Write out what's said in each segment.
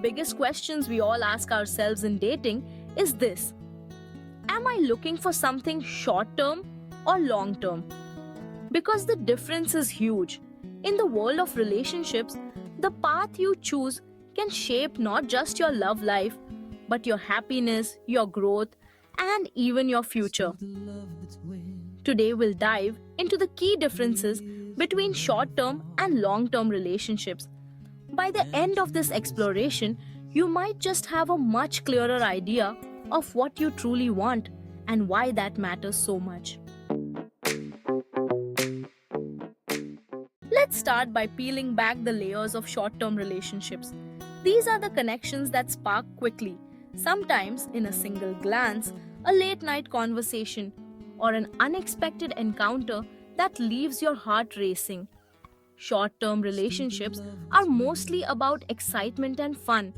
biggest questions we all ask ourselves in dating is this: am I looking for something short term or long term? Because the difference is huge. In the world of relationships, the path you choose can shape not just your love life, but your happiness, your growth, and even your future. Today, we'll dive into the key differences between short term and long term relationships. By the end of this exploration, you might just have a much clearer idea of what you truly want and why that matters so much. Let's start by peeling back the layers of short term relationships. These are the connections that spark quickly, sometimes in a single glance, a late night conversation, or an unexpected encounter that leaves your heart racing. Short term relationships are mostly about excitement and fun.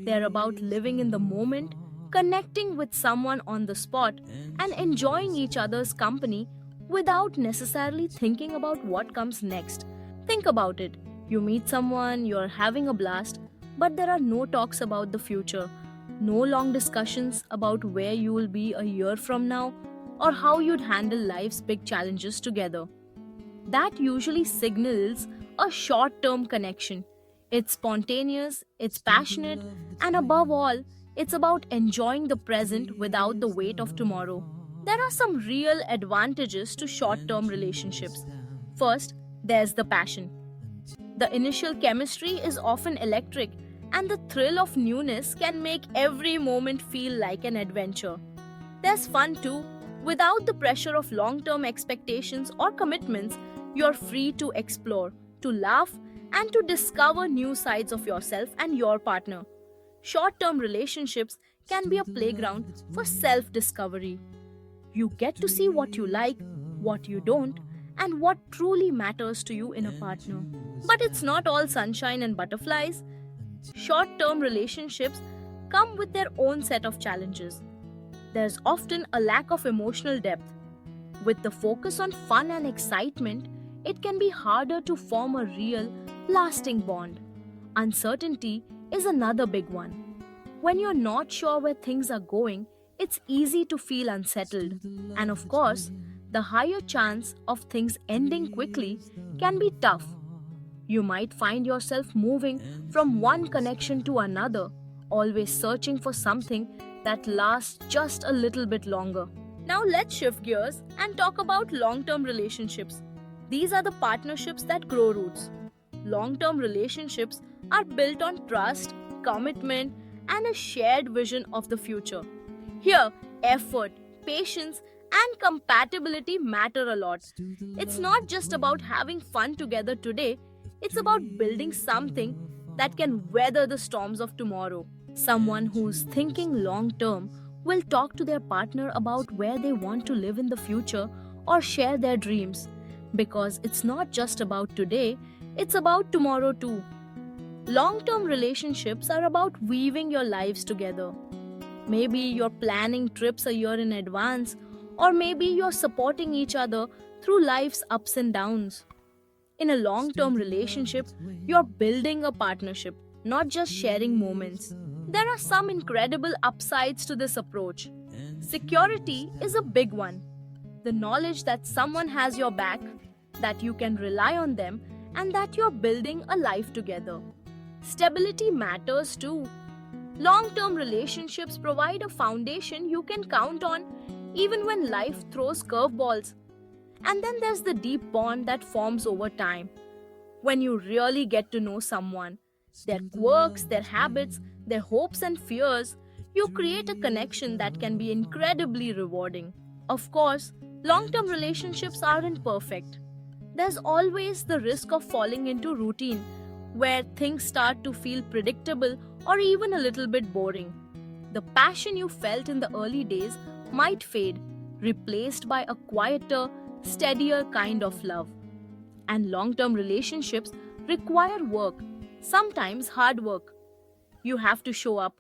They're about living in the moment, connecting with someone on the spot, and enjoying each other's company without necessarily thinking about what comes next. Think about it. You meet someone, you're having a blast, but there are no talks about the future, no long discussions about where you will be a year from now or how you'd handle life's big challenges together. That usually signals a short term connection. It's spontaneous, it's passionate, and above all, it's about enjoying the present without the weight of tomorrow. There are some real advantages to short term relationships. First, there's the passion. The initial chemistry is often electric, and the thrill of newness can make every moment feel like an adventure. There's fun too. Without the pressure of long term expectations or commitments, you're free to explore, to laugh, and to discover new sides of yourself and your partner. Short term relationships can be a playground for self discovery. You get to see what you like, what you don't, and what truly matters to you in a partner. But it's not all sunshine and butterflies. Short term relationships come with their own set of challenges. There's often a lack of emotional depth. With the focus on fun and excitement, it can be harder to form a real, lasting bond. Uncertainty is another big one. When you're not sure where things are going, it's easy to feel unsettled. And of course, the higher chance of things ending quickly can be tough. You might find yourself moving from one connection to another, always searching for something that lasts just a little bit longer. Now let's shift gears and talk about long-term relationships. These are the partnerships that grow roots. Long-term relationships are built on trust, commitment, and a shared vision of the future. Here, effort, patience, and compatibility matter a lot. It's not just about having fun together today, it's about building something that can weather the storms of tomorrow. Someone who's thinking long term will talk to their partner about where they want to live in the future or share their dreams. Because it's not just about today, it's about tomorrow too. Long term relationships are about weaving your lives together. Maybe you're planning trips a year in advance, or maybe you're supporting each other through life's ups and downs. In a long term relationship, you're building a partnership, not just sharing moments. There are some incredible upsides to this approach. Security is a big one. The knowledge that someone has your back, that you can rely on them, and that you're building a life together. Stability matters too. Long-term relationships provide a foundation you can count on even when life throws curveballs. And then there's the deep bond that forms over time. When you really get to know someone, their quirks, their habits, their hopes and fears, you create a connection that can be incredibly rewarding. Of course, long-term relationships aren't perfect. There's always the risk of falling into routine, where things start to feel predictable or even a little bit boring. The passion you felt in the early days might fade, replaced by a quieter, steadier kind of love. And long-term relationships require work, sometimes hard work. You have to show up,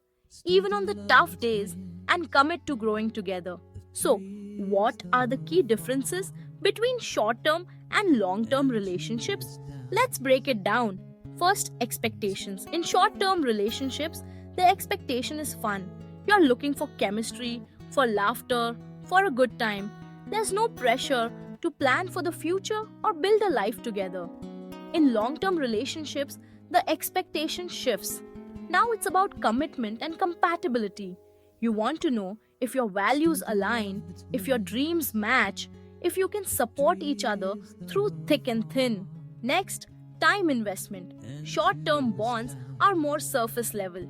even on the tough days, and commit to growing together. So, what are the key differences between short-term and long-term relationships? Let's break it down. First, expectations. In short term relationships, the expectation is fun. You're looking for chemistry, for laughter, for a good time. There's no pressure to plan for the future or build a life together. In long term relationships, the expectation shifts. Now it's about commitment and compatibility. You want to know if your values align, if your dreams match, if you can support each other through thick and thin. Next, time investment. Short term bonds are more surface level.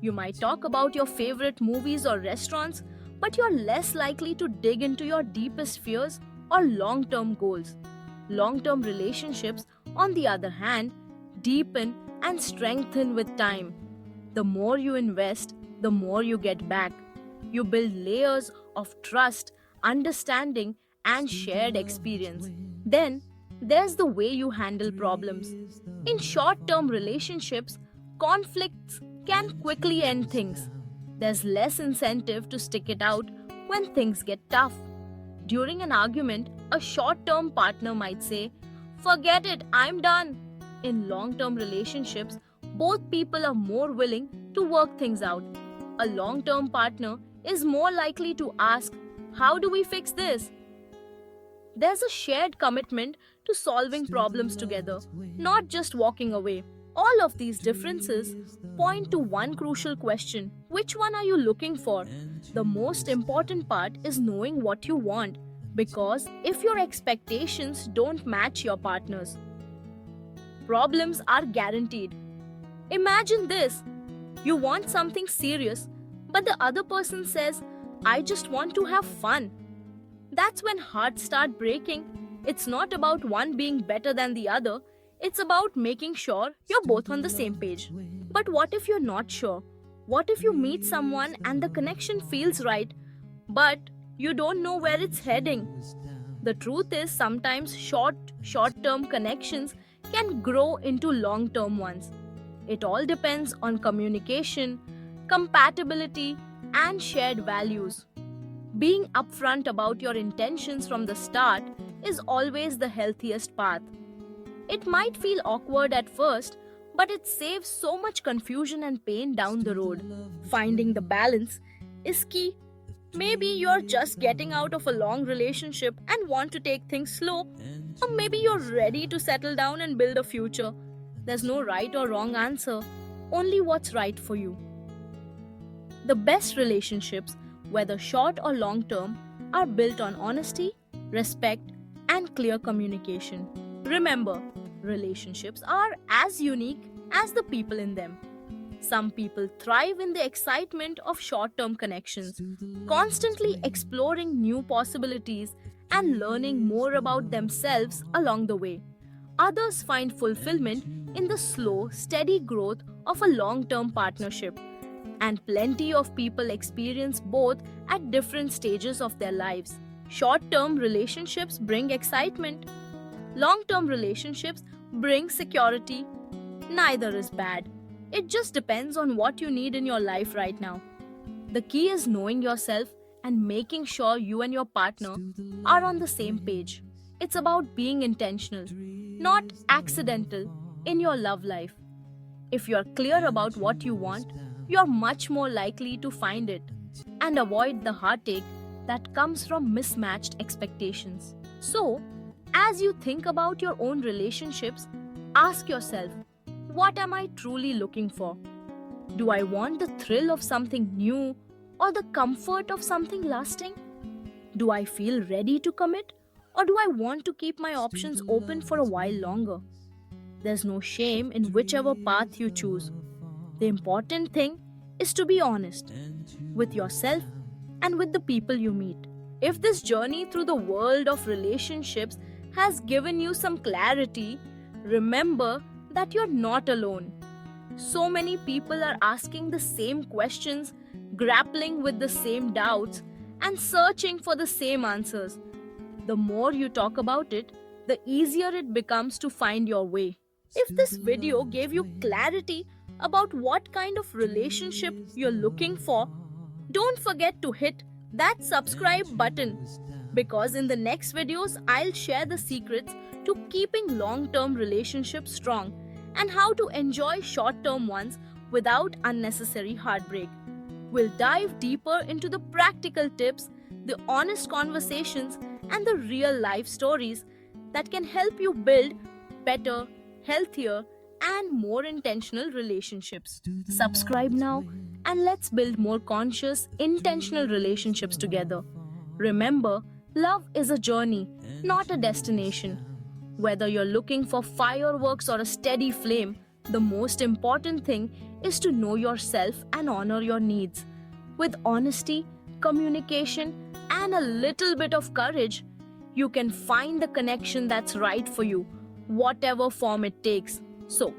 You might talk about your favorite movies or restaurants, but you're less likely to dig into your deepest fears or long term goals. Long term relationships, on the other hand, deepen and strengthen with time. The more you invest, the more you get back. You build layers of trust, understanding, and shared experience. Then, there's the way you handle problems. In short term relationships, conflicts can quickly end things. There's less incentive to stick it out when things get tough. During an argument, a short term partner might say, "Forget it, I'm done." In long term relationships, both people are more willing to work things out. A long term partner is more likely to ask, "How do we fix this?" There's a shared commitment to solving problems together, not just walking away. All of these differences point to one crucial question: which one are you looking for? The most important part is knowing what you want, because if your expectations don't match your partner's, problems are guaranteed. Imagine this: you want something serious, but the other person says, "I just want to have fun." That's when hearts start breaking. It's not about one being better than the other, it's about making sure you're both on the same page. But what if you're not sure? What if you meet someone and the connection feels right, but you don't know where it's heading? The truth is, sometimes short-term connections can grow into long-term ones. It all depends on communication, compatibility, and shared values. Being upfront about your intentions from the start is always the healthiest path. It might feel awkward at first, but it saves so much confusion and pain down the road. Finding the balance is key. Maybe you're just getting out of a long relationship and want to take things slow, or maybe you're ready to settle down and build a future. There's no right or wrong answer, only what's right for you. The best relationships, whether short or long term, are built on honesty, respect, and clear communication. Remember, relationships are as unique as the people in them. Some people thrive in the excitement of short term connections, constantly exploring new possibilities and learning more about themselves along the way. Others find fulfillment in the slow, steady growth of a long term partnership. And plenty of people experience both at different stages of their lives. Short term relationships bring excitement, long term relationships bring security. Neither is bad. It just depends on what you need in your life right now. The key is knowing yourself and making sure you and your partner are on the same page. It's about being intentional, not accidental, in your love life. If you're clear about what you want, you're much more likely to find it and avoid the heartache that comes from mismatched expectations. So, as you think about your own relationships, ask yourself, what am I truly looking for? Do I want the thrill of something new or the comfort of something lasting? Do I feel ready to commit, or do I want to keep my options open for a while longer? There's no shame in whichever path you choose. The important thing is to be honest with yourself and with the people you meet. If this journey through the world of relationships has given you some clarity, remember that you're not alone. So many people are asking the same questions, grappling with the same doubts, and searching for the same answers. The more you talk about it, the easier it becomes to find your way. If this video gave you clarity about what kind of relationship you're looking for, don't forget to hit that subscribe button, because in the next videos I'll share the secrets to keeping long-term relationships strong and how to enjoy short term ones without unnecessary heartbreak. We'll dive deeper into the practical tips, the honest conversations, and the real life stories that can help you build better, healthier, and more intentional relationships. Subscribe now and let's build more conscious, intentional relationships together. Remember, love is a journey, not a destination. Whether you're looking for fireworks or a steady flame, the most important thing is to know yourself and honor your needs. With honesty, communication, and a little bit of courage, you can find the connection that's right for you, whatever form it takes. So,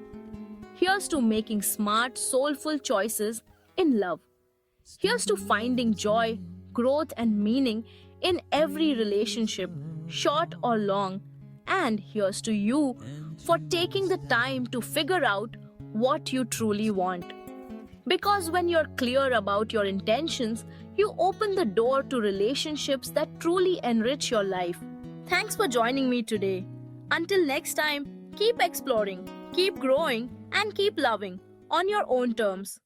here's to making smart, soulful choices in love. Here's to finding joy, growth, and meaning in every relationship, short or long. And here's to you for taking the time to figure out what you truly want. Because when you're clear about your intentions, you open the door to relationships that truly enrich your life. Thanks for joining me today. Until next time, keep exploring, keep growing, and keep loving on your own terms.